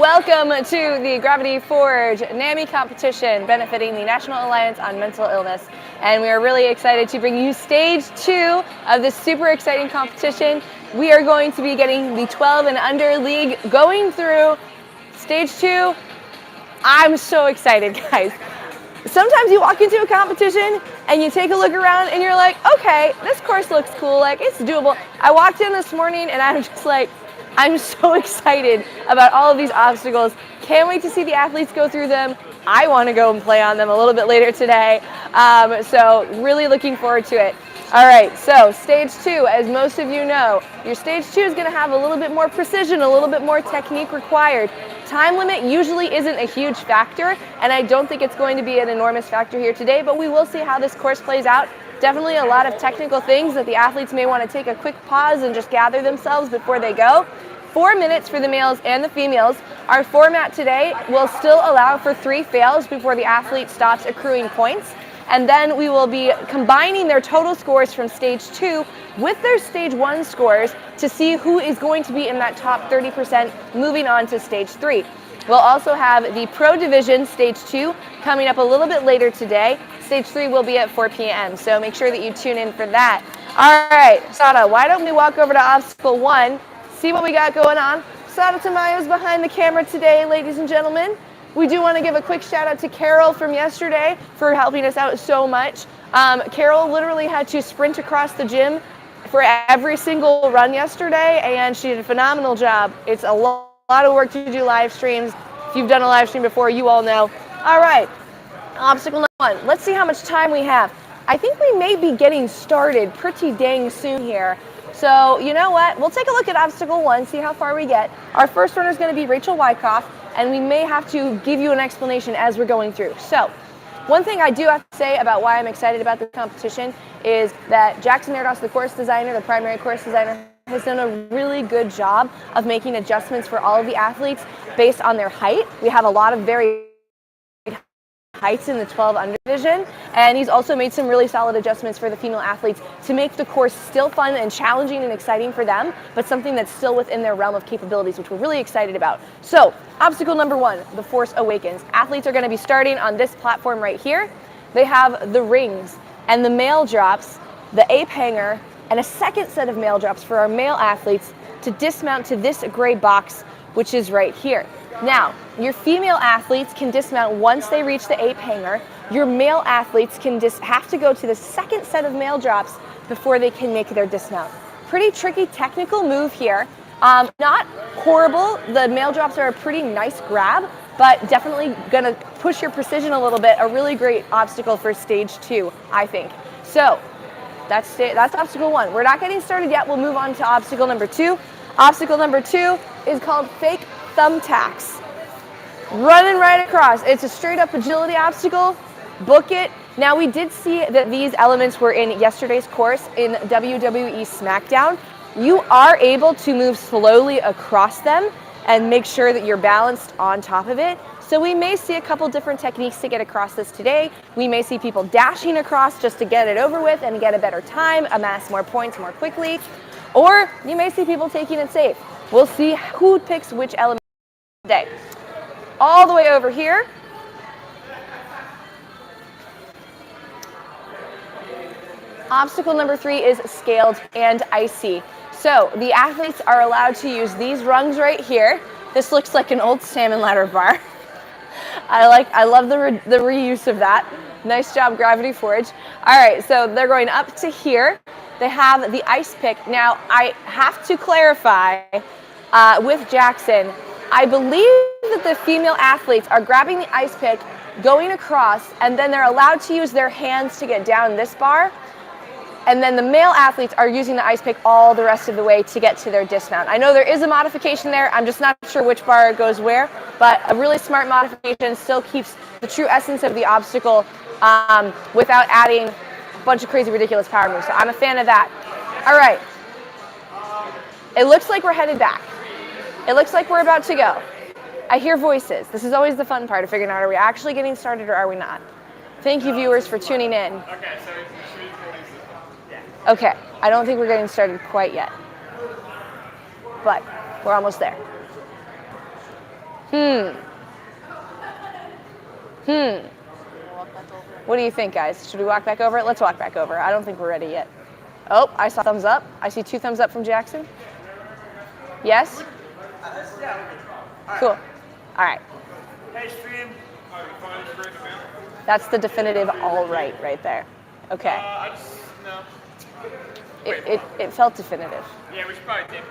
Welcome to the Gravity Forge NAMI competition benefiting the National Alliance on Mental Illness. And we are really excited to bring you stage 2 of this super exciting competition. We are going to be getting the 12 and under league going through stage 2. I'm so excited, guys. Sometimes you walk into a competition and you take a look around and you're like, okay, this course looks cool, like it's doable. I walked in this morning and I'm just like, I'm so excited about all of these obstacles. Can't wait to see the athletes go through them. I want to go and play on them a little bit later today. So really looking forward to it. All right, so stage 2, as most of you know, your stage 2 is going to have a little bit more precision, a little bit more technique required. Time limit usually isn't a huge factor, and I don't think it's going to be an enormous factor here today, but we will see how this course plays out. Definitely a lot of technical things that the athletes may want to take a quick pause and just gather themselves before they go. 4 minutes for the males and the females. Our format today will still allow for 3 fails before the athlete stops accruing points. And then we will be combining their total scores from stage 2 with their stage 1 scores to see who is going to be in that top 30% moving on to stage 3. We'll also have the Pro Division stage 2 coming up a little bit later today. Stage 3 will be at 4 p.m. So make sure that you tune in for that. All right, Sada, why don't we walk over to obstacle 1, see what we got going on. Sada Tamayo's behind the camera today, ladies and gentlemen. We do want to give a quick shout out to Carol from yesterday for helping us out so much. Carol literally had to sprint across the gym for every single run yesterday, and she did a phenomenal job. It's a lot of work to do live streams. If you've done a live stream before, you all know. All right, obstacle number 1. Let's see how much time we have. I think we may be getting started pretty dang soon here. So you know what? We'll take a look at obstacle 1, see how far we get. Our first runner is going to be Rachel Wyckoff, and we may have to give you an explanation as we're going through. So one thing I do have to say about why I'm excited about this competition is that Jackson Erdos, the course designer, the primary course designer, has done a really good job of making adjustments for all of the athletes based on their height. We have a lot of very heights in the 12 under division, and he's also made some really solid adjustments for the female athletes to make the course still fun and challenging and exciting for them, but something that's still within their realm of capabilities, which we're really excited about. So obstacle number 1, the Force Awakens. Athletes are going to be starting on this platform right here. They have the rings and the male drops, the ape hanger, and a second set of male drops for our male athletes to dismount to this gray box, which is right here. Now, your female athletes can dismount once they reach the ape hanger. Your male athletes can have to go to the second set of male drops before they can make their dismount. Pretty tricky technical move here. Not horrible. The male drops are a pretty nice grab, but definitely gonna push your precision a little bit. A really great obstacle for stage 2, I think. So that's obstacle 1. We're not getting started yet. We'll move on to obstacle number 2. Obstacle number 2 is called fake thumbtacks. Running right across. It's a straight up agility obstacle. Book it. Now we did see that these elements were in yesterday's course in WWE SmackDown. You are able to move slowly across them and make sure that you're balanced on top of it. So we may see a couple different techniques to get across this today. We may see people dashing across just to get it over with and get a better time, amass more points more quickly. Or you may see people taking it safe. We'll see who picks which element today. All the way over here. Obstacle number 3 is scaled and icy. So the athletes are allowed to use these rungs right here. This looks like an old salmon ladder bar. I love the reuse of that. Nice job, Gravity Forge. All right, so they're going up to here. They have the ice pick. Now, I have to clarify with Jackson, I believe that the female athletes are grabbing the ice pick, going across, and then they're allowed to use their hands to get down this bar. And then the male athletes are using the ice pick all the rest of the way to get to their dismount. I know there is a modification there. I'm just not sure which bar goes where, but a really smart modification still keeps the true essence of the obstacle without adding a bunch of crazy, ridiculous power moves. So I'm a fan of that. All right. It looks like we're headed back. It looks like we're about to go. I hear voices. This is always the fun part of figuring out, are we actually getting started or are we not? Thank you, viewers, for tuning in. Okay, so Okay, I don't think we're getting started quite yet, but we're almost there. What do you think, guys? Should we walk back over it? Let's walk back over. I don't think we're ready yet. Oh, I saw thumbs up. I see 2 thumbs up from Jackson. Yes? Cool. All right. Hey, stream. That's the definitive all right there. Okay. No. It felt definitive. Yeah, we should probably tape it.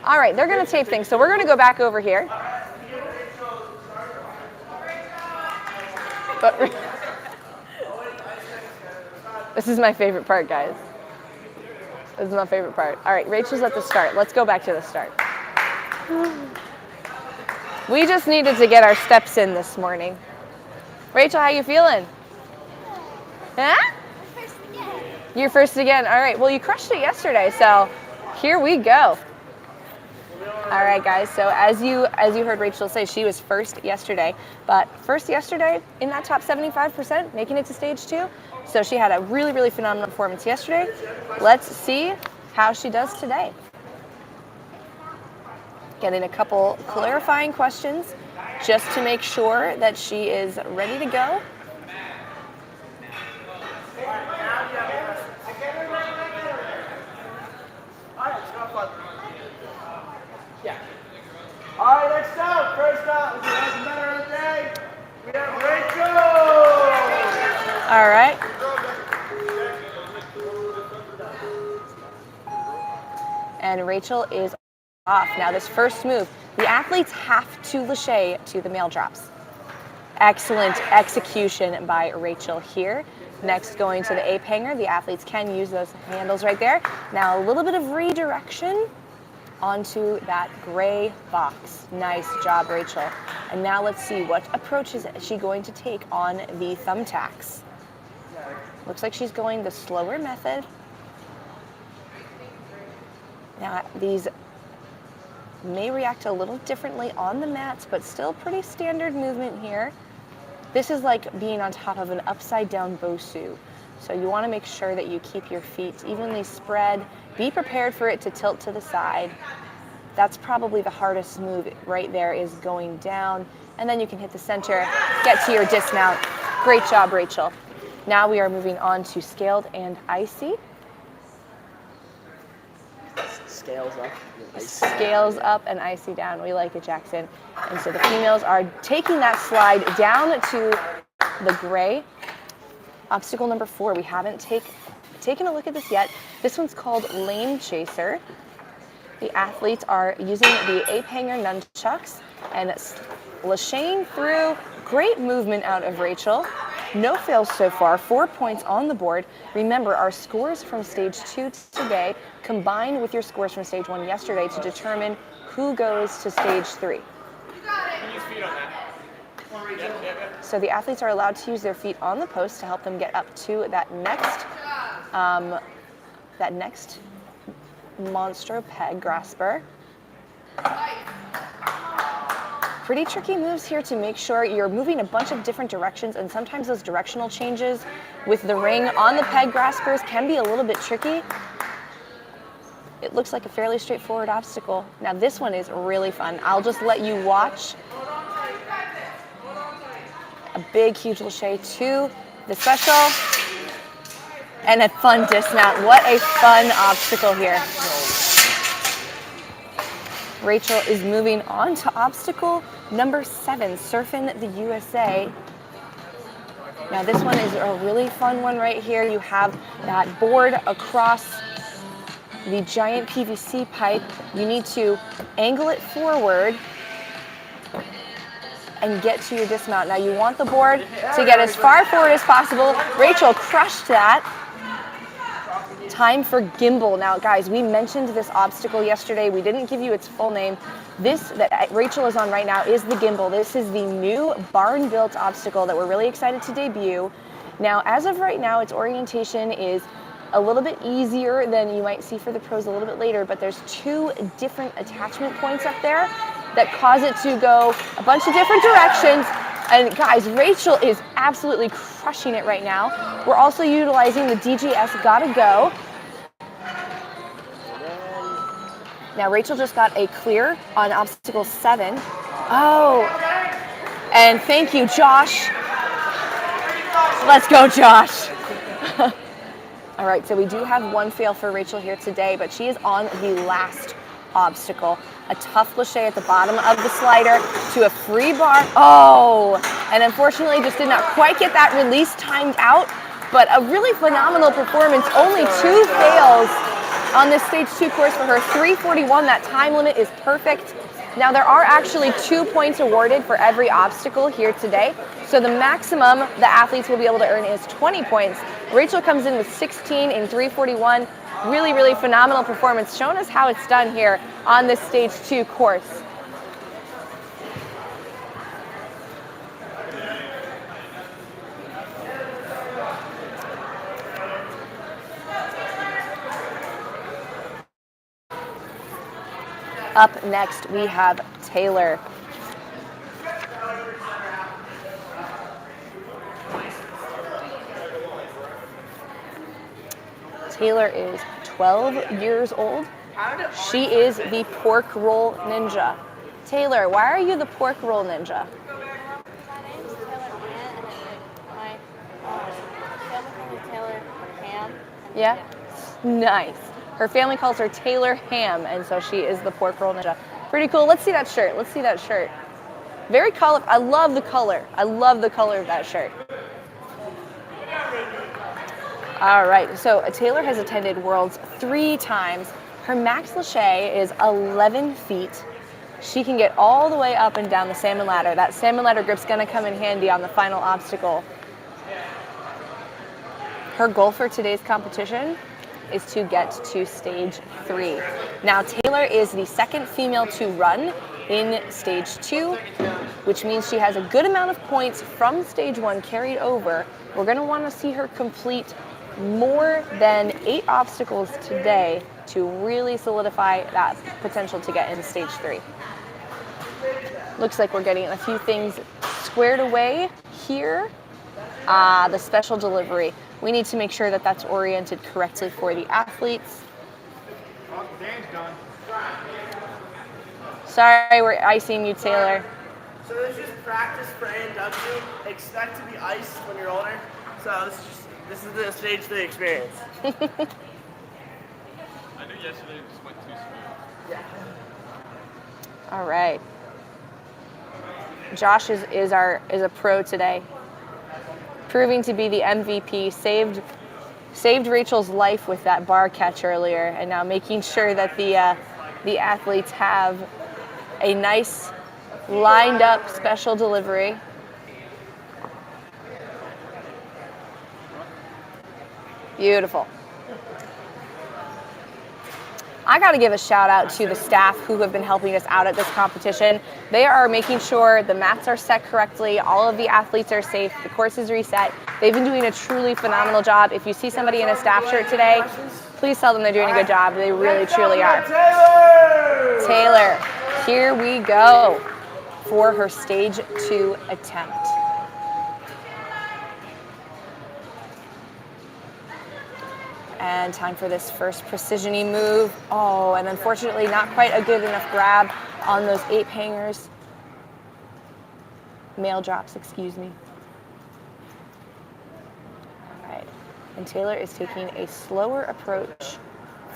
All right, they're going to tape things, so we're going to go back over here. But this is my favorite part, guys. This is my favorite part. All right, Rachel's at the start. Let's go back to the start. We just needed to get our steps in this morning. Rachel, how you feeling? Huh? First again. You're first again. All right, well, you crushed it yesterday, so here we go. All right, guys, so as you heard Rachel say, she was first yesterday, but first yesterday in that top 75%, making it to stage 2. So she had a really, really phenomenal performance yesterday. Let's see how she does today. Getting a couple clarifying questions just to make sure that she is ready to go. All right, next up, first up, this is the winner of the day. We have Rachel. All right. And Rachel is off. Now this first move, the athletes have to lâché to the mail drops. Excellent execution by Rachel here. Next, going to the ape hanger. The athletes can use those handles right there. Now a little bit of redirection onto that gray box. Nice job, Rachel. And now let's see, what approach is she going to take on the thumbtacks? Looks like she's going the slower method. Now these may react a little differently on the mats, but still pretty standard movement here. This is like being on top of an upside down Bosu. So you want to make sure that you keep your feet evenly spread. Be prepared for it to tilt to the side. That's probably the hardest move right there, is going down. And then you can hit the center, get to your dismount. Great job, Rachel. Now we are moving on to scaled and icy. Scales up. Scales up and icy down. We like it, Jackson. And so the females are taking that slide down to the gray. Obstacle number 4. We haven't taken a look at this yet. This one's called Lane Chaser. The athletes are using the ape hanger nunchucks and lâchéing through. Great movement out of Rachel. No fails so far, 4 points on the board. Remember, our scores from stage 2 today combined with your scores from stage 1 yesterday to determine who goes to stage 3. So the athletes are allowed to use their feet on the post to help them get up to that next monstro peg grasper. Pretty tricky moves here to make sure you're moving a bunch of different directions, and sometimes those directional changes with the ring on the peg graspers can be a little bit tricky. It looks like a fairly straightforward obstacle. Now this one is really fun. I'll just let you watch. A big, huge lâché to the special, and a fun dismount. What a fun obstacle here. Rachel is moving on to obstacle number 7, Surfing the USA. Now this one is a really fun one right here. You have that board across the giant PVC pipe. You need to angle it forward and get to your dismount. Now you want the board to get as far forward as possible. Rachel crushed that. Time for Gimbal. Now guys, we mentioned this obstacle yesterday. We didn't give you its full name. This that Rachel is on right now is the Gimbal. This is the new barn-built obstacle that we're really excited to debut. Now, as of right now, its orientation is a little bit easier than you might see for the pros a little bit later, but there's 2 different attachment points up there that cause it to go a bunch of different directions. And guys, Rachel is absolutely crushing it right now. We're also utilizing the DGS Gotta Go. Now Rachel just got a clear on obstacle 7. Oh, and thank you, Josh. Let's go, Josh. All right, so we do have one fail for Rachel here today, but she is on the last obstacle. A tough cliche at the bottom of the slider to a free bar. Oh, and unfortunately just did not quite get that release timed out, but a really phenomenal performance. Only 2 fails on this stage 2 course for her. 3:41, that time limit is perfect. Now there are actually 2 points awarded for every obstacle here today. So the maximum the athletes will be able to earn is 20 points. Rachel comes in with 16 in 3:41. Really, really phenomenal performance, showing us how it's done here on this stage 2 course. Up next, we have Taylor. Taylor is 12 years old. She is the pork roll ninja. Taylor, why are you the pork roll ninja? My name is Taylor Ann, and my family calls me Taylor Ham. Yeah? Nice. Her family calls her Taylor Ham, and so she is the pork roll ninja. Pretty cool. Let's see that shirt. Let's see that shirt. Very colorful. I love the color. I love the color of that shirt. All right, so Taylor has attended Worlds 3 times. Her max laché is 11 feet. She can get all the way up and down the salmon ladder. That salmon ladder grip's gonna come in handy on the final obstacle. Her goal for today's competition is to get to stage 3. Now Taylor is the second female to run in stage 2, which means she has a good amount of points from stage 1 carried over. We're gonna wanna see her complete more than 8 obstacles today to really solidify that potential to get into stage 3. Looks like we're getting a few things squared away here. The special delivery. We need to make sure that that's oriented correctly for the athletes. Dan's done. Sorry, we're icing you, Taylor. So this is practice for A&W. Expect to be iced when you're older. So this is the stage 3 experience. I knew yesterday just went too smooth. Yeah. All right. Josh is a pro today, proving to be the MVP. Saved Rachel's life with that bar catch earlier, and now making sure that the athletes have a nice lined up special delivery. Beautiful. I got to give a shout out to the staff who have been helping us out at this competition. They are making sure the mats are set correctly, all of the athletes are safe, the course is reset. They've been doing a truly phenomenal job. If you see somebody in a staff shirt today, please tell them they're doing a good job. They really, truly are. Taylor, here we go for her stage 2 attempt. And time for this first precision-y move. Oh, and unfortunately not quite a good enough grab on those 8 hangers. Mail drops, excuse me. All right, and Taylor is taking a slower approach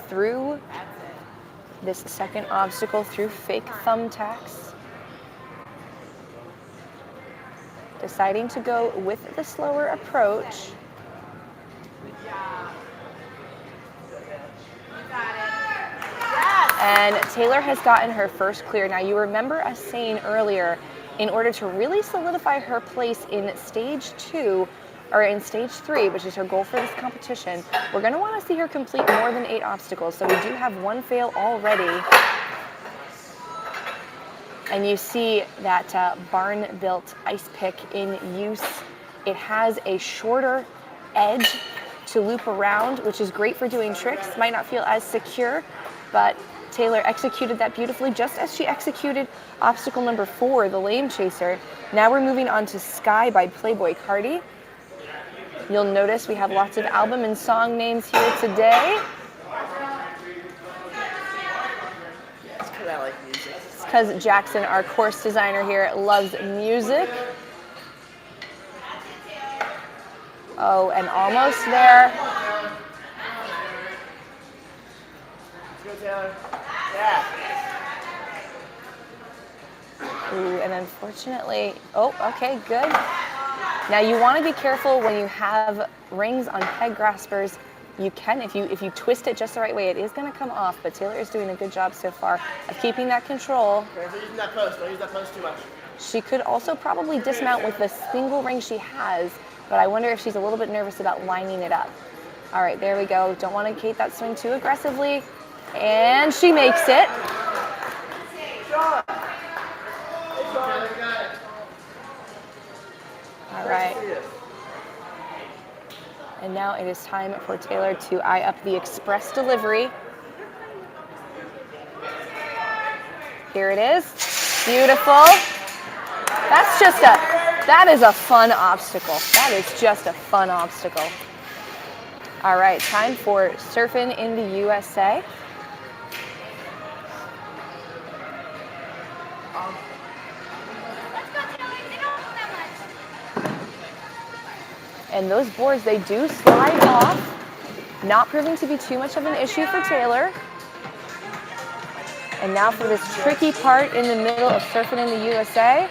through this second obstacle through fake thumbtacks. Deciding to go with the slower approach. And Taylor has gotten her first clear. Now you remember us saying earlier, in order to really solidify her place in stage 2, or in stage 3, which is her goal for this competition, we're gonna wanna see her complete more than 8 obstacles. So we do have 1 fail already. And you see that barn-built ice pick in use. It has a shorter edge to loop around, which is great for doing tricks. Might not feel as secure, but Taylor executed that beautifully, just as she executed obstacle number 4, the lame chaser. Now we're moving on to Sky by Playboy Cardi. You'll notice we have lots of album and song names here today. because Jackson, our course designer here, loves music. Oh, and almost there. Let's go, Taylor. Yeah. Ooh, and unfortunately, oh, okay, good. Now you want to be careful when you have rings on peg graspers. You can, if you twist it just the right way, it is going to come off, but Taylor is doing a good job so far of keeping that control. Careful using that post. Don't use that post too much. She could also probably dismount with the single ring she has, but I wonder if she's a little bit nervous about lining it up. All right, there we go. Don't want to Kate that swing too aggressively. And she makes it. All right. And now it is time for Taylor to eye up the express delivery. Here it is. Beautiful. That is a fun obstacle. That is just a fun obstacle. All right, time for surfing in the USA. And those boards, they do slide off, not proving to be too much of an issue for Taylor. And now for this tricky part in the middle of surfing in the USA.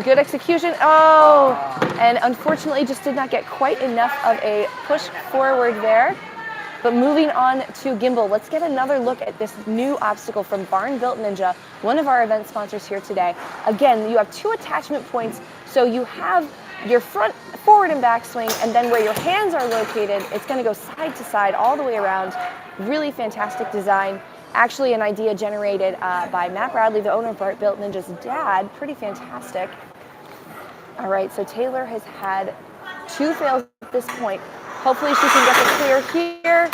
Good execution. Oh, and unfortunately just did not get quite enough of a push forward there. But moving on to Gimbal, let's get another look at this new obstacle from Barn Built Ninja, one of our event sponsors here today. Again, you have 2 attachment points, so you have your front, forward and back swing, and then where your hands are located, it's going to go side to side all the way around. Really fantastic design. Actually an idea generated by Matt Bradley, the owner of Barn Built Ninja's dad. Pretty fantastic. All right, so Taylor has had 2 fails at this point. Hopefully she can get the clear here.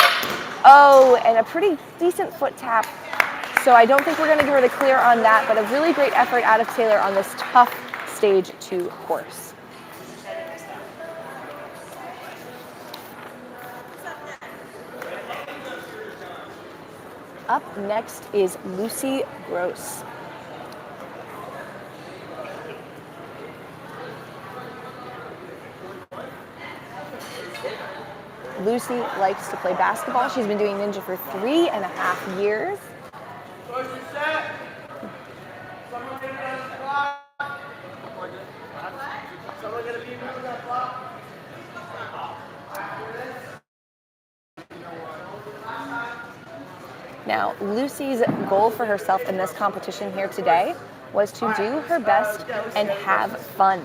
Oh, and a pretty decent foot tap. So I don't think we're going to give her the clear on that, but a really great effort out of Taylor on this tough stage 2 course. Up next is Lucy Gross. Lucy likes to play basketball. She's been doing ninja for 3.5 years. Now, Lucy's goal for herself in this competition here today was to do her best and have fun.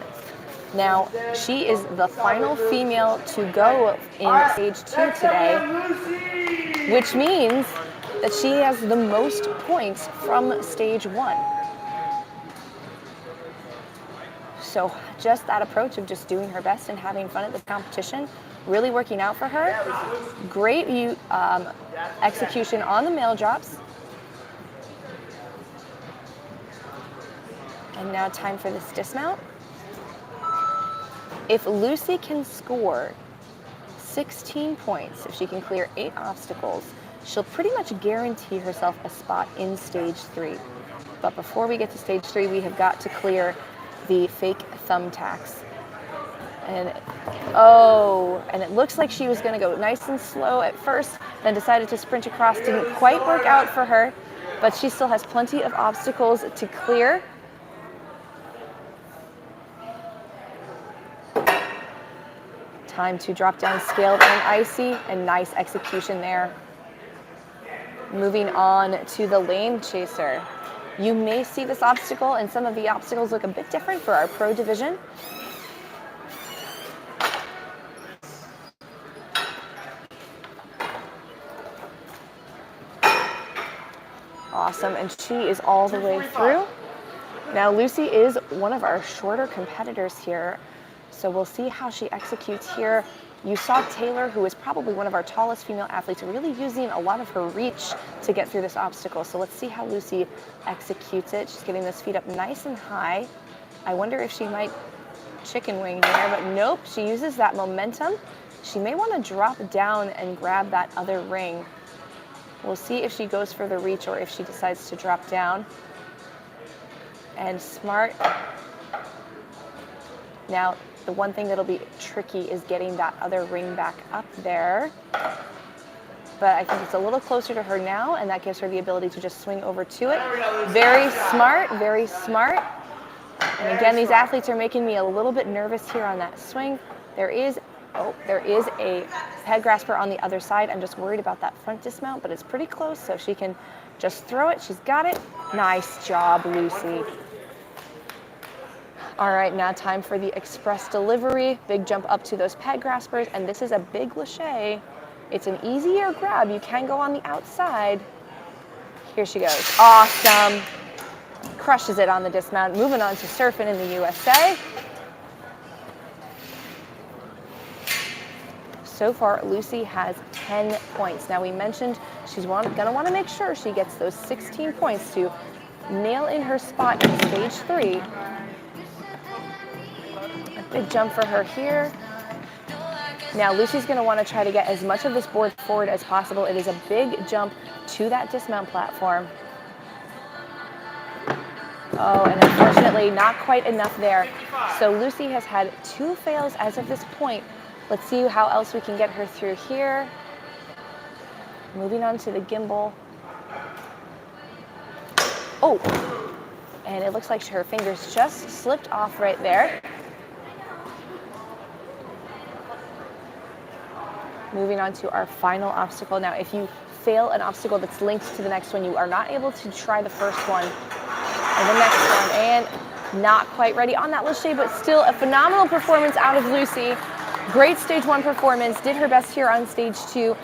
Now, she is the final female to go in stage 2 today, which means that she has the most points from stage 1. So just that approach of just doing her best and having fun at the competition, really working out for her. Great execution on the mail drops. And now time for this dismount. If Lucy can score 16 points, if she can clear 8 obstacles, she'll pretty much guarantee herself a spot in stage 3. But before we get to stage 3, we have got to clear the fake thumbtacks. And oh, and it looks like she was going to go nice and slow at first, then decided to sprint across. Didn't quite work out for her, but she still has plenty of obstacles to clear. Time to drop down scaled and icy, and nice execution there. Moving on to the lane chaser. You may see this obstacle, and some of the obstacles look a bit different for our pro division. Awesome, and she is all the way through. Now Lucy is one of our shorter competitors here, so we'll see how she executes here. You saw Taylor, who is probably one of our tallest female athletes, really using a lot of her reach to get through this obstacle. So let's see how Lucy executes it. She's getting those feet up nice and high. I wonder if she might chicken wing here, but nope, she uses that momentum. She may want to drop down and grab that other ring. We'll see if she goes for the reach or if she decides to drop down. And smart. Now, the one thing that'll be tricky is getting that other ring back up there. But I think it's a little closer to her now, and that gives her the ability to just swing over to it. Very smart, very smart. And again, these athletes are making me a little bit nervous here on that swing. There is a head grasper on the other side. I'm just worried about that front dismount, but it's pretty close, so she can just throw it. She's got it. Nice job, Lucy. All right, now time for the express delivery. Big jump up to those peg graspers, and this is a big lâché. It's an easier grab. You can go on the outside. Here she goes. Awesome. Crushes it on the dismount. Moving on to surfing in the USA. So far, Lucy has 10 points. Now, we mentioned she's gonna want to make sure she gets those 16 points to nail in her spot in stage 3. A big jump for her here. Now, Lucy's gonna want to try to get as much of this board forward as possible. It is a big jump to that dismount platform. Oh, and unfortunately, not quite enough there. So Lucy has had 2 fails as of this point. Let's see how else we can get her through here. Moving on to the gimbal. Oh, and it looks like her fingers just slipped off right there. Moving on to our final obstacle. Now, if you fail an obstacle that's linked to the next one, you are not able to try the first one or the next one. And not quite ready on that lâché, but still a phenomenal performance out of Lucy. Great stage 1 performance, did her best here on stage 2.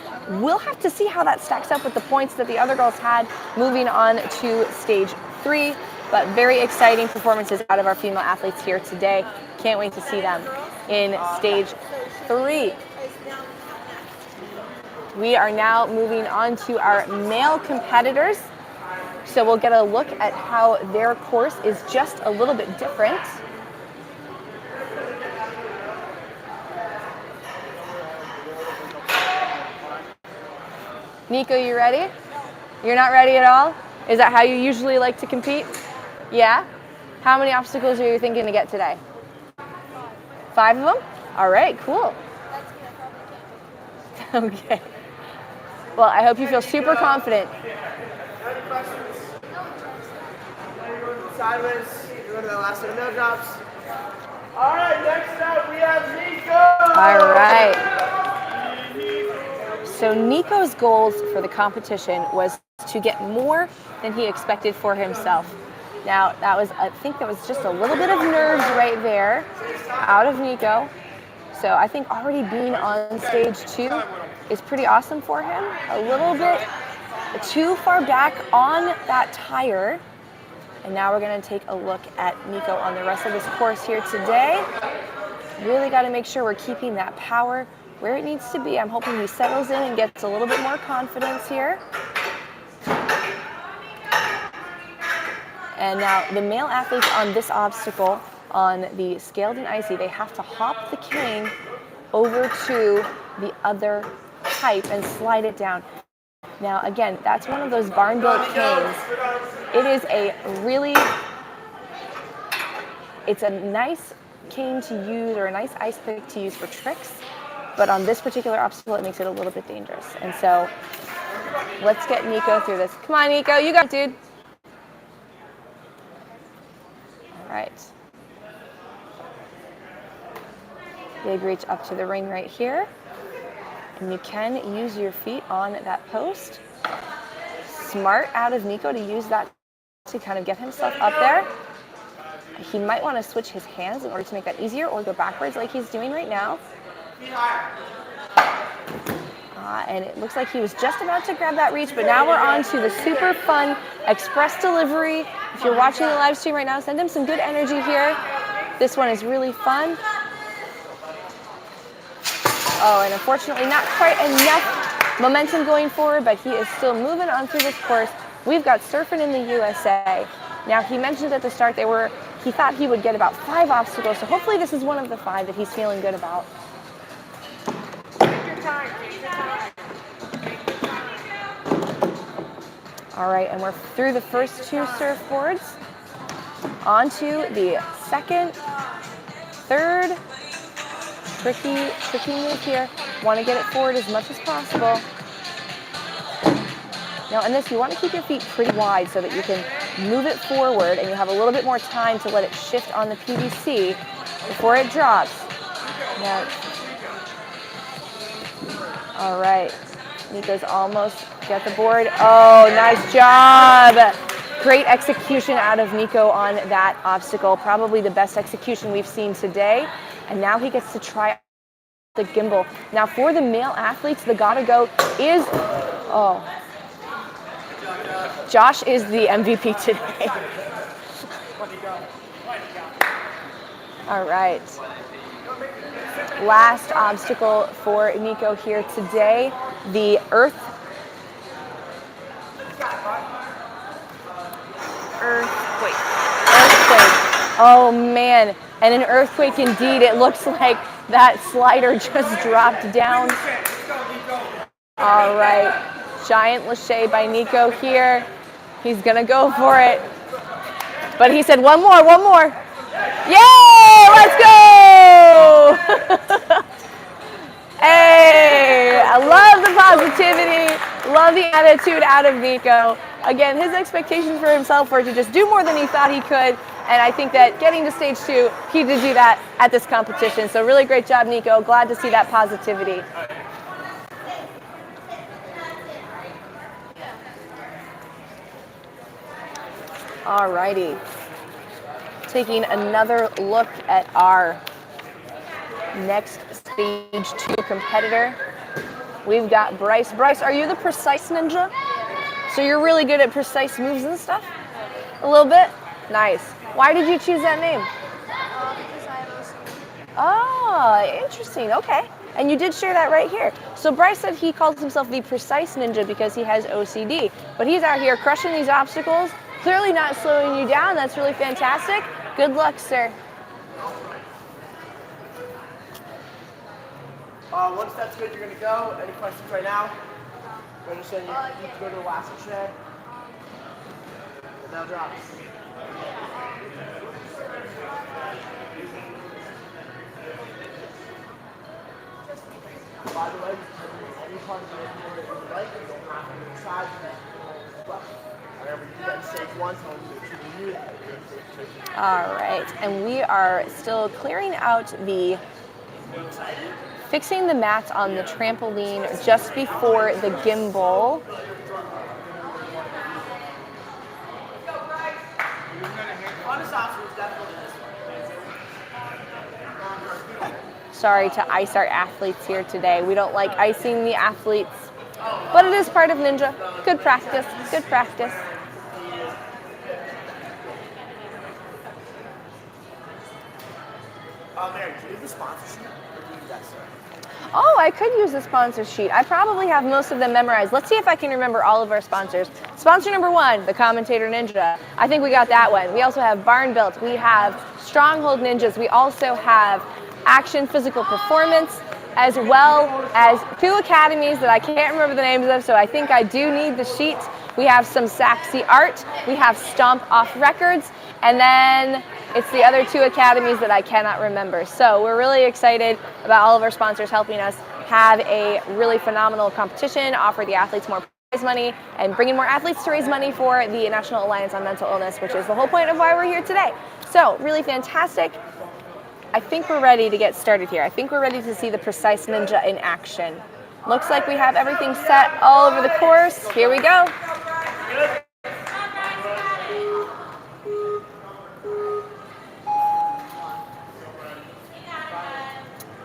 We'll have to see how that stacks up with the points that the other girls had moving on to stage 3. But very exciting performances out of our female athletes here today. Can't wait to see them in stage 3. We are now moving on to our male competitors. So we'll get a look at how their course is just a little bit different. Nico, you ready? You're not ready at all? Is that how you usually like to compete? Yeah? How many obstacles are you thinking to get today? 5 of them? All right, cool. Okay. Well, I hope you feel super confident. Any questions? You're going sideways. You're going to the last set of no drops. All right, next up we have Nico. All right. So Nico's goals for the competition was to get more than he expected for himself. Now, I think that was just a little bit of nerves right there out of Nico. So I think already being on stage 2 is pretty awesome for him. A little bit too far back on that tire. And now we're gonna take a look at Nico on the rest of this course here today. Really gotta make sure we're keeping that power where it needs to be. I'm hoping he settles in and gets a little bit more confidence here. And now the male athletes on this obstacle, on the scaled and icy, they have to hop the cane over to the other pipe and slide it down. Now again, that's one of those barn-built canes. It is it's a nice cane to use, or a nice ice pick to use for tricks, but on this particular obstacle it makes it a little bit dangerous. And so let's get Nico through this. Come on, Nico, you got it, dude. All right. Big reach up to the ring right here. And you can use your feet on that post. Smart out of Nico to use that to kind of get himself up there. He might want to switch his hands in order to make that easier, or go backwards like he's doing right now. And it looks like he was just about to grab that reach, but now we're on to the super fun express delivery. If you're watching the live stream right now, send him some good energy here. This one is really fun. Oh, and unfortunately not quite enough momentum going forward, but he is still moving on through this course. We've got surfing in the USA. Now, he mentioned at the start he thought he would get about 5 obstacles, so hopefully this is one of the 5 that he's feeling good about. Take your time, take your time. All right, and we're through the first two surfboards. Onto the second, third. Tricky move here. Want to get it forward as much as possible. Now in this, you want to keep your feet pretty wide so that you can move it forward and you have a little bit more time to let it shift on the PVC before it drops. Now, all right, Nico's almost got the board. Oh, nice job. Great execution out of Nico on that obstacle. Probably the best execution we've seen today. And now he gets to try the gimbal. Now for the male athletes, the gotta go is, oh, Josh is the MVP today. All right. Last obstacle for Nico here today, the earthquake. Oh man, and an earthquake indeed. It looks like that slider just dropped down. All right, giant lache by Nico here. He's gonna go for it. But he said one more. Yay, let's go! Hey, I love the positivity, love the attitude out of Nico. Again, his expectations for himself were to just do more than he thought he could. And I think that getting to stage 2, he did do that at this competition. So really great job, Nico. Glad to see that positivity. Alrighty. Taking another look at our next stage 2 competitor. We've got Bryce. Bryce, are you the precise ninja? So you're really good at precise moves and stuff? A little bit? Nice. Why did you choose that name? Because I have OCD. Oh, interesting. Okay. And you did share that right here. So Bryce said he calls himself the precise ninja because he has OCD. But he's out here crushing these obstacles, clearly not slowing you down. That's really fantastic. Good luck, sir. Once that's good, you're going to go. Any questions right now? Go to say you need to go to the last shed. And now drops. By the way, any part of the right, you don't have to decide left. Whenever you get safe once, I'll do that. All right, and we are still clearing out the, fixing the mats on the trampoline just before the gimbal. Sorry to ice our athletes here today. We don't like icing the athletes, but it is part of ninja. Good practice, good practice. Mary, do you have the sponsor sheet? Or do you need that, sir? Oh, I could use the sponsor sheet. I probably have most of them memorized. Let's see if I can remember all of our sponsors. Sponsor number 1, the Commentator Ninja. I think we got that one. We also have Barn Built. We have Stronghold Ninjas. We also have Action Physical Performance, as well as 2 academies that I can't remember the names of, so I think I do need the sheet. We have some Saxy Art. We have Stomp Off Records. And then it's the other 2 academies that I cannot remember. So we're really excited about all of our sponsors helping us have a really phenomenal competition, offer the athletes more prize money, and bring in more athletes to raise money for the National Alliance on Mental Illness, which is the whole point of why we're here today. So really fantastic. I think we're ready to get started here. I think we're ready to see the Precise Ninja in action. Looks like we have everything set all over the course. Here we go.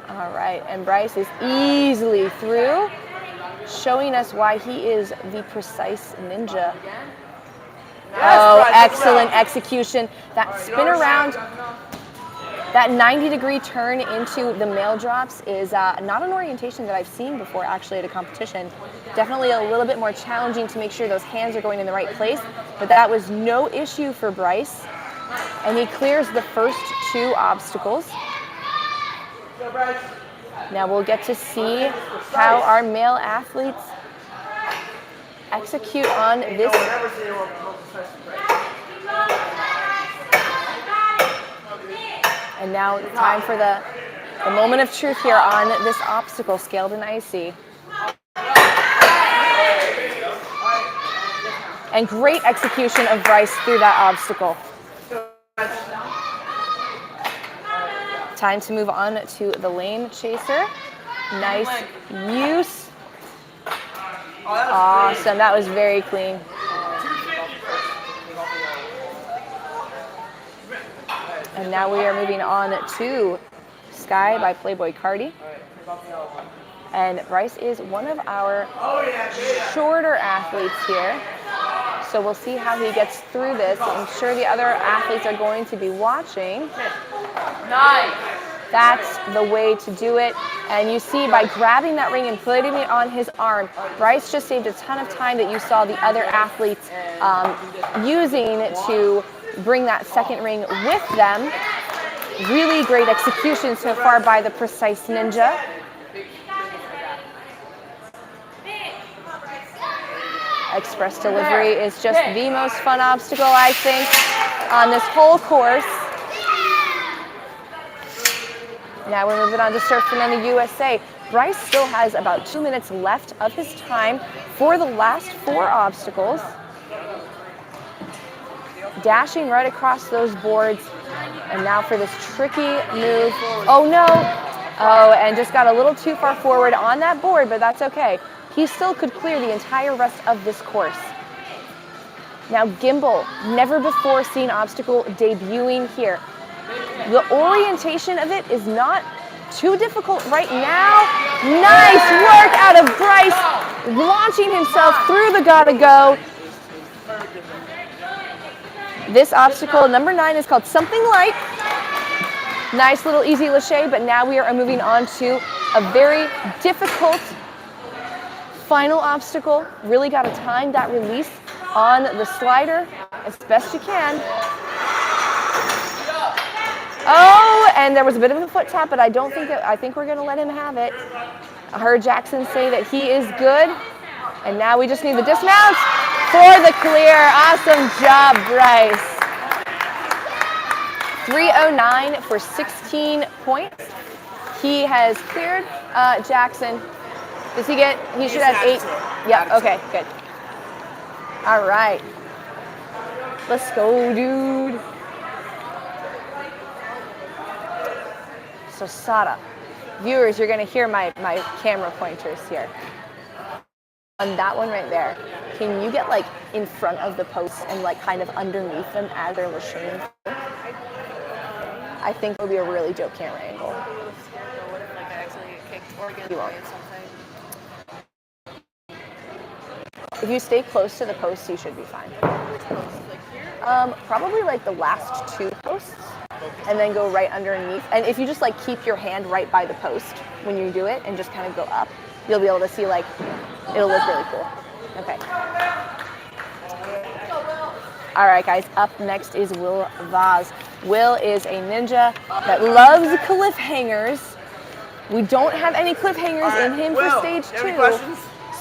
All right, and Bryce is easily through, showing us why he is the Precise Ninja. Oh, excellent execution. That spin around, that 90-degree turn into the male drops is not an orientation that I've seen before actually at a competition. Definitely a little bit more challenging to make sure those hands are going in the right place, but that was no issue for Bryce. And he clears the first 2 obstacles. Now we'll get to see how our male athletes execute on this. Never seen anyone promote success to Brady. And now time for the moment of truth here on this obstacle, scaled and icy. And great execution of Bryce through that obstacle. Time to move on to the lane chaser. Nice use. Awesome, that was very clean. And now we are moving on to Sky by Playboy Cardi. And Bryce is one of our shorter athletes here. So we'll see how he gets through this. I'm sure the other athletes are going to be watching. Nice. That's the way to do it. And you see by grabbing that ring and putting it on his arm, Bryce just saved a ton of time that you saw the other athletes using to bring that second ring with them. Really great execution so far by the Precise Ninja. Express delivery is just the most fun obstacle, I think, on this whole course. Now we're moving on to Surf Finale USA. Bryce still has about 2 minutes left of his time for the last 4 obstacles. Dashing right across those boards. And now for this tricky move. Oh no! Oh, and just got a little too far forward on that board, but that's okay. He still could clear the entire rest of this course. Now Gimbal, never before seen obstacle debuting here. The orientation of it is not too difficult right now. Nice work out of Bryce, launching himself through the gotta go. This obstacle, number 9, is called Something Like. Nice little easy lâché, but now we are moving on to a very difficult final obstacle. Really got to time that release on the slider as best you can. Oh, and there was a bit of a foot tap, but I think we're going to let him have it. I heard Jackson say that he is good. And now we just need the dismount for the clear. Awesome job, Bryce. 3:09 for 16 points. He has cleared Jackson. Does he get, he should have 8. Yep, okay, good. All right. Let's go, dude. So Sada, viewers, you're gonna hear my camera pointers here. On that one right there, can you get like in front of the posts and like kind of underneath them as they're lashing? I think it would be a really dope camera angle. What if like I actually get kicked or get You away won't. or something? If you stay close to the posts, you should be fine. Like here? Probably like the last 2 posts, and then go right underneath. And if you just like keep your hand right by the post when you do it and just kind of go up, you'll be able to see like, it'll look really cool. Okay. All right, guys, up next is Will Vaz. Will is a ninja that loves cliffhangers. We don't have any cliffhangers in him for stage 2.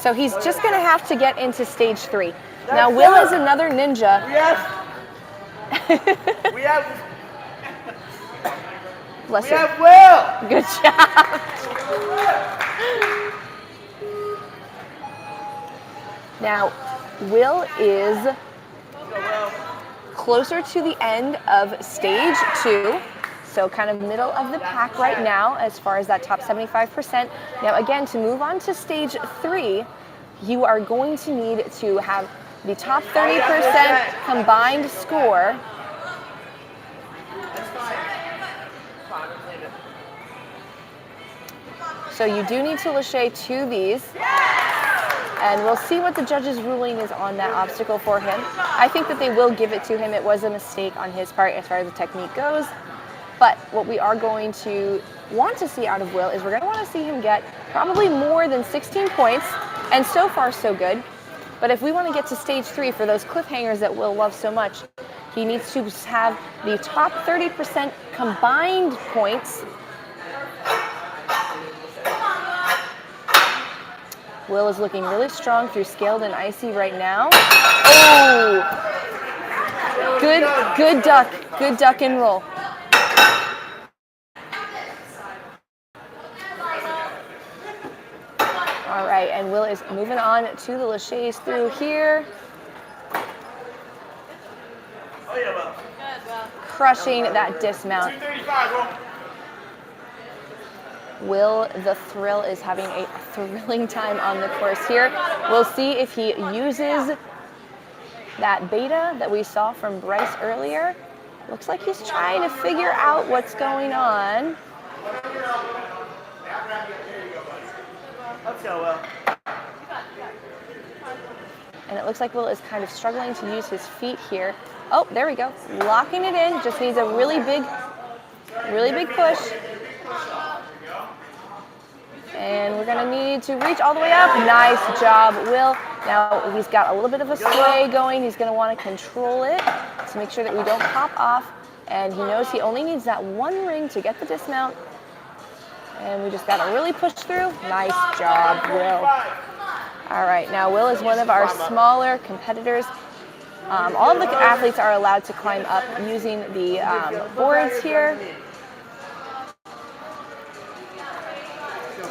So he's just gonna have to get into stage 3. Now Will is another ninja. We have Bless you. Will. Good job. Now, Will is closer to the end of stage 2, so kind of middle of the pack right now as far as that top 75%. Now again, to move on to stage 3, you are going to need to have the top 30% combined score. So you do need to lâché 2 these. And we'll see what the judge's ruling is on that obstacle for him. I think that they will give it to him. It was a mistake on his part as far as the technique goes. But what we are going to want to see out of Will is we're going to want to see him get probably more than 16 points. And so far, so good. But if we want to get to stage 3 for those cliffhangers that Will loves so much, he needs to have the top 30% combined points. Will is looking really strong through scaled and icy right now. Oh! Good duck. Good duck and roll. All right, and Will is moving on to the laches through here. Oh yeah, Will. Good, well. Crushing that dismount. 235, Will the Thrill is having a thrilling time on the course here. We'll see if he uses that beta that we saw from Bryce earlier. Looks like he's trying to figure out what's going on. Let's go, Will. And it looks like Will is kind of struggling to use his feet here. Oh, there we go. Locking it in. Just needs a really big push. And we're gonna need to reach all the way up. Nice job, Will. Now he's got a little bit of a sway going. He's gonna wanna control it to make sure that we don't pop off. And he knows he only needs that one ring to get the dismount. And we just gotta really push through. Nice job, Will. All right, now Will is one of our smaller competitors. All of the athletes are allowed to climb up using the boards here.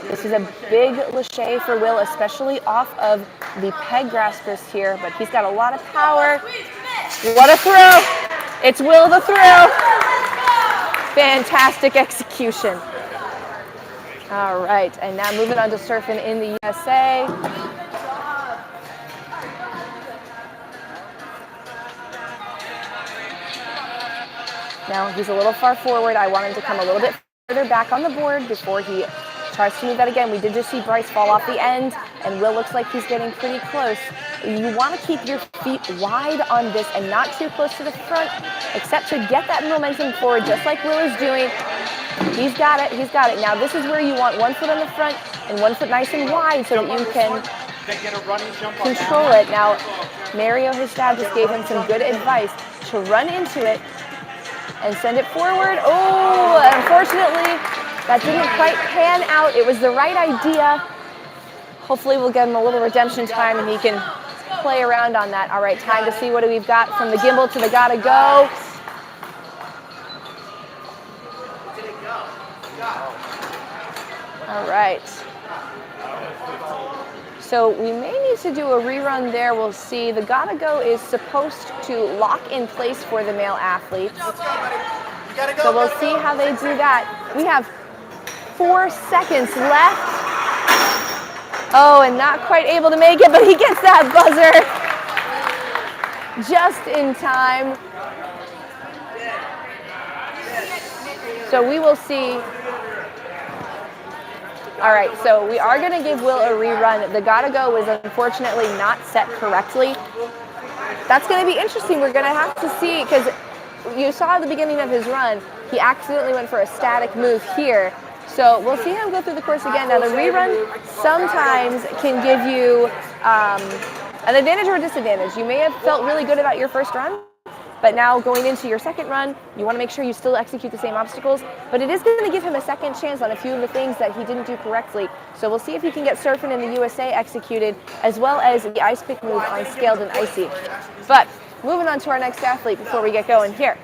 This is a big lache for Will, especially off of the peg graspers here, but he's got a lot of power. What a throw! It's Will the Thrill. Fantastic execution. All right, and now moving on to surfing in the USA. Now he's a little far forward. I want him to come a little bit further back on the board before he tries to move that again. We did just see Bryce fall off the end, and Will looks like he's getting pretty close. You want to keep your feet wide on this and not too close to the front, except to get that momentum forward, just like Will is doing. He's got it, he's got it. Now this is where you want one foot on the front and one foot nice and wide so that you can control it. Now, Mario, his dad, just gave him some good advice to run into it and send it forward. Oh, unfortunately, that didn't quite pan out. It was the right idea. Hopefully we'll get him a little redemption time and he can play around on that. All right, time to see what we've got from the gimbal to the gotta go. All right. So we may need to do a rerun there. We'll see. The gotta go is supposed to lock in place for the male athletes. So we'll see how they do that. We have 4 seconds left. Oh, and not quite able to make it, but he gets that buzzer just in time. So we will see. All right, so we are going to give Will a rerun. The gotta go was unfortunately not set correctly. That's going to be interesting. We're going to have to see, because you saw at the beginning of his run, he accidentally went for a static move here. So we'll see him go through the course again. Now the rerun sometimes can give you an advantage or a disadvantage. You may have felt really good about your first run, but now going into your second run, you want to make sure you still execute the same obstacles, but it is going to give him a second chance on a few of the things that he didn't do correctly. So we'll see if he can get surfing in the USA executed, as well as the ice pick move on scaled and icy. But moving on to our next athlete before we get going here.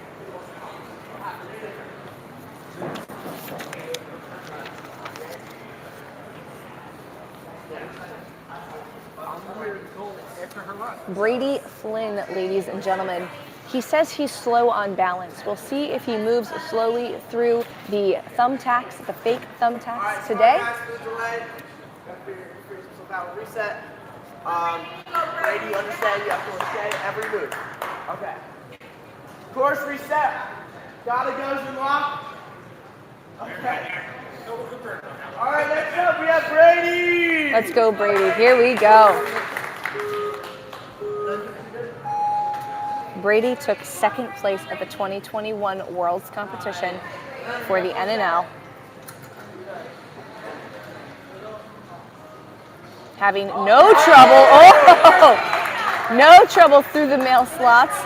Brady Flynn, ladies and gentlemen. He says he's slow on balance. We'll see if he moves slowly through the thumbtacks, the fake thumbtacks today. Reset. Brady, understand you have to stay every move. Okay. Course reset. Gotta goes and lock. Okay. All right, next up we have Brady. Let's go, Brady. Here we go. Brady took second place at the 2021 Worlds competition for the NNL. Having no trouble. Oh! No trouble through the male slots.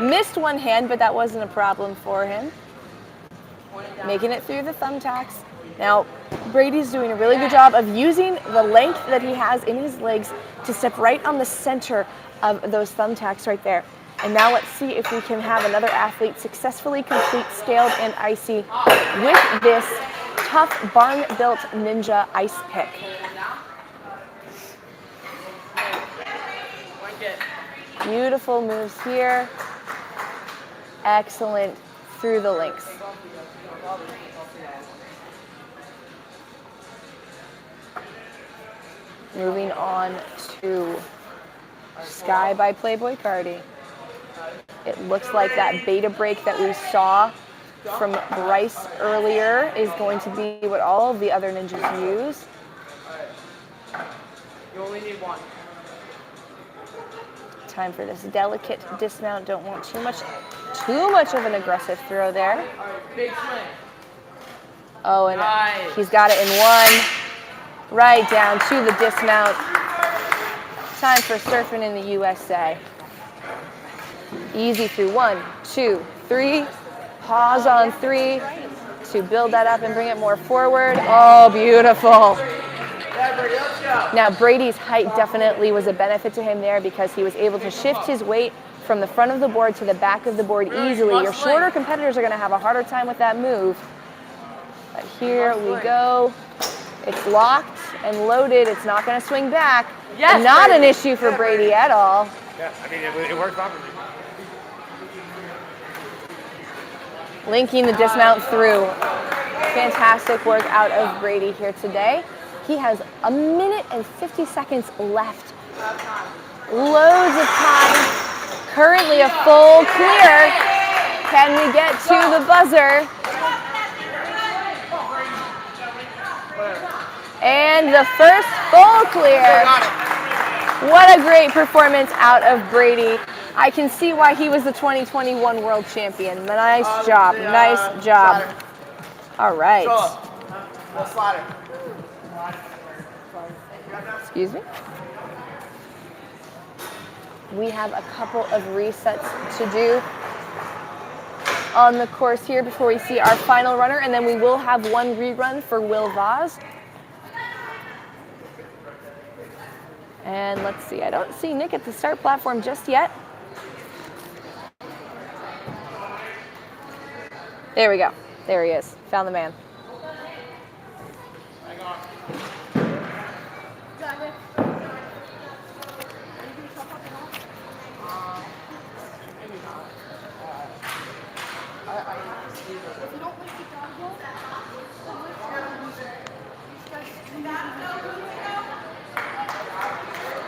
Missed one hand, but that wasn't a problem for him. Making it through the thumbtacks. Now, Brady's doing a really good job of using the length that he has in his legs to step right on the center of those thumbtacks right there. And now let's see if we can have another athlete successfully complete scaled and icy with this tough barn-built Ninja ice pick. Beautiful moves here. Excellent through the links. Moving on to Sky by Playboy Cardi. It looks like that beta break that we saw from Bryce earlier is going to be what all of the other ninjas use. You only need one. Time for this delicate dismount. Don't want too much of an aggressive throw there. All right, big swing. Oh, and Nice. he's got it in one. Right down to the dismount. Time for surfing in the USA. Easy through 1, 2, 3. Pause on 3 to build that up and bring it more forward. Oh, beautiful. Yeah, Brady, let's go. Now, Brady's height definitely was a benefit to him there because he was able to shift his weight from the front of the board to the back of the board easily. Your shorter competitors are going to have a harder time with that move. But here we go. It's locked and loaded. It's not going to swing back. Yes, Not Brady. an issue for Brady at all. Yeah, I mean, it worked properly. Linking the dismount through. Fantastic work out of Brady here today. He has 1 minute and 50 seconds left. Loads of time. Currently a full clear. Can we get to the buzzer? And the first full clear. What a great performance out of Brady. I can see why he was the 2021 world champion. Nice job. Nice job. All right. No slider. Excuse me. We have a couple of resets to do on the course here before we see our final runner, and then we will have one rerun for Will Vaz. And let's see, I don't see Nick at the start platform just yet. There we go. There he is. Found the man.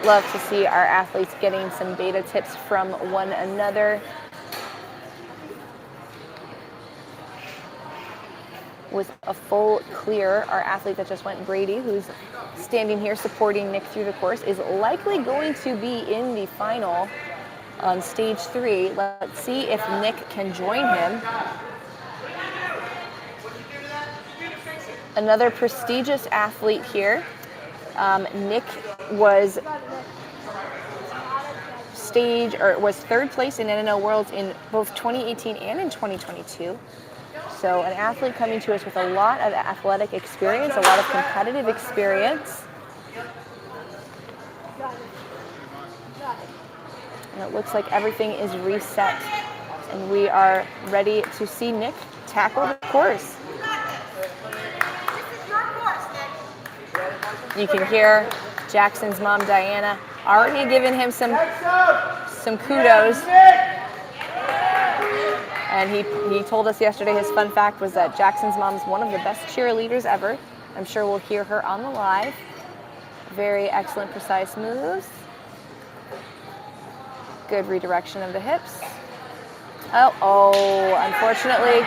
Love to see our athletes getting some beta tips from one another. With a full clear, our athlete that just went, Brady, who's standing here supporting Nick through the course, is likely going to be in the final on stage 3. Let's see if Nick can join him. Another prestigious athlete here. Nick was third place in NNL Worlds in both 2018 and in 2022. So an athlete coming to us with a lot of athletic experience, a lot of competitive experience. And it looks like everything is reset and we are ready to see Nick tackle the course. You can hear Jackson's mom, Diana, already giving him some kudos. And he told us yesterday his fun fact was that Jackson's mom's one of the best cheerleaders ever. I'm sure we'll hear her on the live. Very excellent, precise moves. Good redirection of the hips. Oh, unfortunately,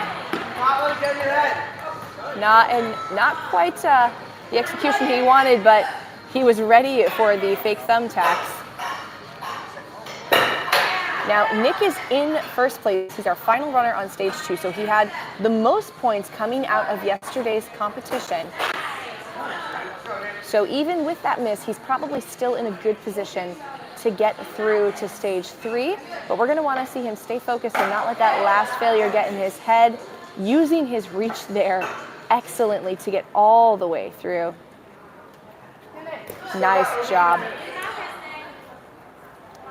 not quite the execution he wanted, but he was ready for the fake thumbtacks. Now, Nick is in first place. He's our final runner on stage 2, so he had the most points coming out of yesterday's competition. So even with that miss, he's probably still in a good position to get through to stage 3, but we're gonna wanna see him stay focused and not let that last failure get in his head, using his reach there excellently to get all the way through. Nice job.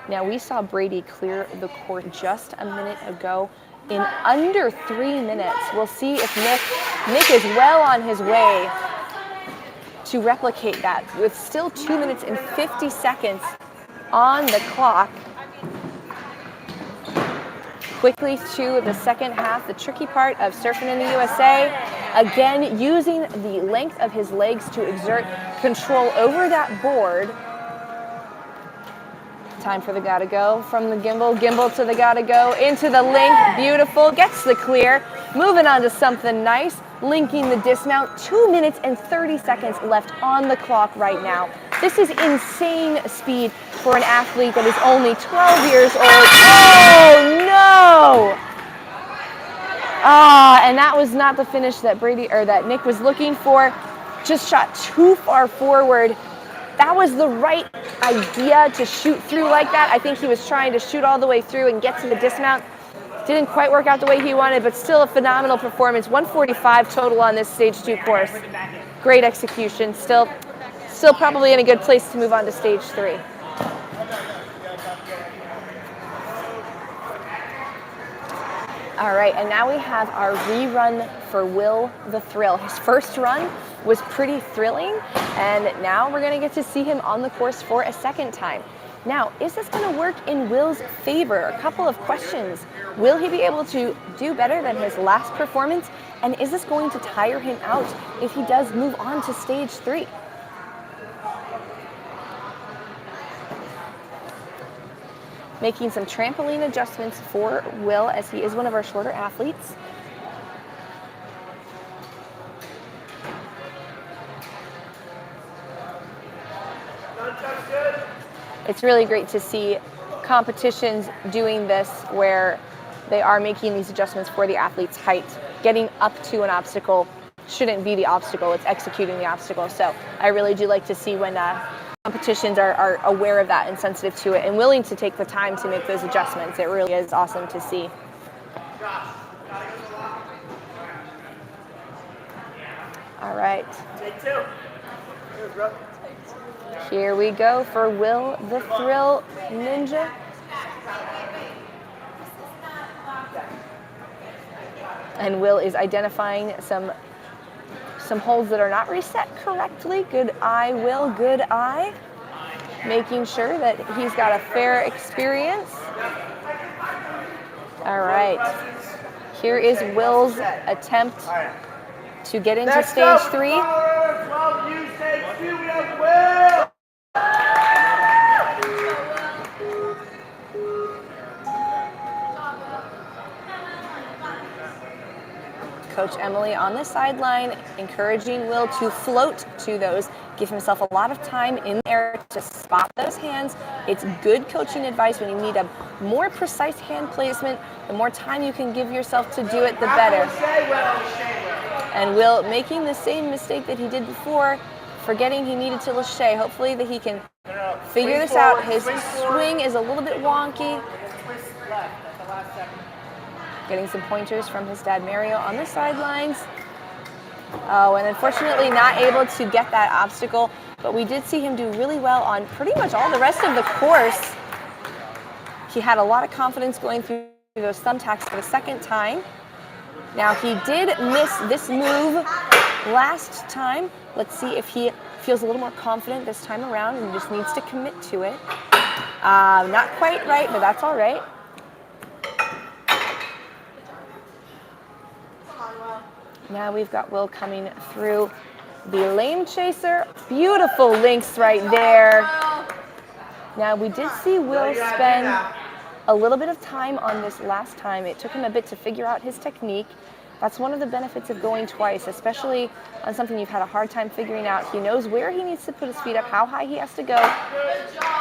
Now we saw Brady clear the court just a minute ago in under 3 minutes. We'll see if Nick is well on his way to replicate that with still 2 minutes and 50 seconds on the clock. Quickly to the second half, the tricky part of surfing in the USA. Again, using the length of his legs to exert control over that board. Time for the gotta go from the gimbal. Gimbal to the gotta go. Into the link. Beautiful. Gets the clear. Moving on to something nice. Linking the dismount. 2 minutes and 30 seconds left on the clock right now. This is insane speed for an athlete that is only 12 years old. Oh no! And that was not the finish that that Nick was looking for. Just shot too far forward. That was the right idea to shoot through like that. I think he was trying to shoot all the way through and get to the dismount. Didn't quite work out the way he wanted, but still a phenomenal performance. 145 total on this stage 2 course. Great execution. Still probably in a good place to move on to stage 3. All right, and now we have our rerun for Will the Thrill. His first run was pretty thrilling, and now we're gonna get to see him on the course for a second time. Now, is this gonna work in Will's favor? A couple of questions. Will he be able to do better than his last performance? And is this going to tire him out if he does move on to stage 3? Making some trampoline adjustments for Will as he is one of our shorter athletes. It's really great to see competitions doing this where they are making these adjustments for the athlete's height. Getting up to an obstacle shouldn't be the obstacle, it's executing the obstacle. So I really do like to see when competitions are aware of that and sensitive to it and willing to take the time to make those adjustments. It really is awesome to see. All right. Take 2. Here, bro. Here we go for Will the Thrill Ninja. And Will is identifying some holds that are not reset correctly. Good eye, Will, good eye. Making sure that he's got a fair experience. All right. Here is Will's attempt to get into stage 3. 12 use stage 2, we have Will! Coach Emily on the sideline, encouraging Will to float to those. Give himself a lot of time in the air to spot those hands. It's good coaching advice when you need a more precise hand placement. The more time you can give yourself to do it, the better. And Will making the same mistake that he did before, forgetting he needed to lâcher. Hopefully that he can figure this out. His swing is a little bit wonky. Getting some pointers from his dad Mario on the sidelines. Oh, and unfortunately not able to get that obstacle, but we did see him do really well on pretty much all the rest of the course. He had a lot of confidence going through those thumbtacks for the second time. Now he did miss this move last time. Let's see if he feels a little more confident this time around and just needs to commit to it. Not quite right, but that's all right. Now we've got Will coming through the lane chaser. Beautiful links right there. Now we did see Will spend a little bit of time on this last time. It took him a bit to figure out his technique. That's one of the benefits of going twice, especially on something you've had a hard time figuring out. He knows where he needs to put his feet up, how high he has to go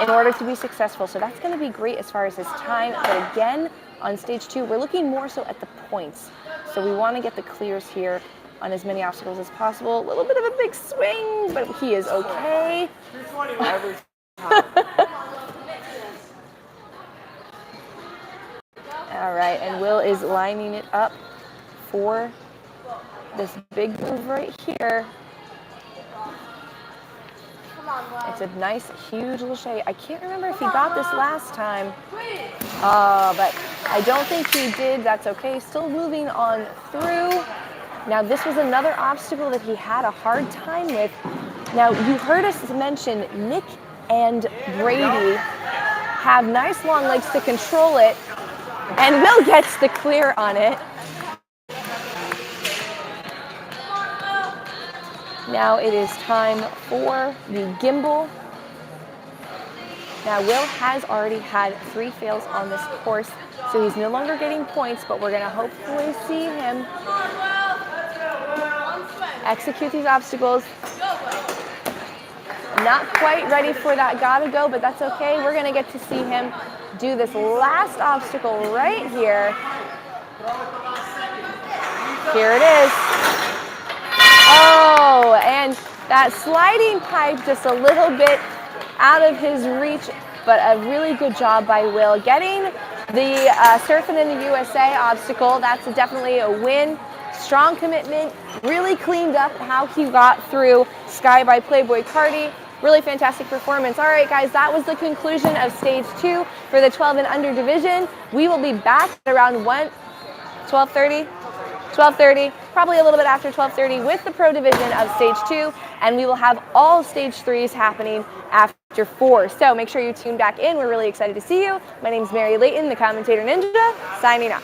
in order to be successful. So that's going to be great as far as his time. But again, on stage 2, we're looking more so at the points. So we want to get the clears here on as many obstacles as possible. A little bit of a big swing, but he is okay. 220 every time. All right, and Will is lining it up for this big move right here. Come on, Will. It's a nice, huge lâché. I can't remember if he got this last time, but I don't think he did. That's okay. Still moving on through. Now, this was another obstacle that he had a hard time with. Now, you heard us mention Nick and Brady have nice long legs to control it, and Will gets the clear on it. Now it is time for the gimbal. Now Will has already had 3 fails on this course, so he's no longer getting points, but we're gonna hopefully see him execute these obstacles. Not quite ready for that gotta go, but that's okay. We're gonna get to see him do this last obstacle right here. Here it is. Oh, and that sliding pipe just a little bit out of his reach, but a really good job by Will getting the Surfing in the USA obstacle. That's definitely a win. Strong commitment, really cleaned up how he got through Sky by Playboy Cardi. Really fantastic performance. All right, guys, that was the conclusion of stage 2 for the 12 and under division. We will be back at around 12:30, probably a little bit after 12:30 with the pro division of stage 2, and we will have all stage 3s happening after 4. So make sure you tune back in. We're really excited to see you. My name is Mary Layton, the Commentator Ninja, signing off.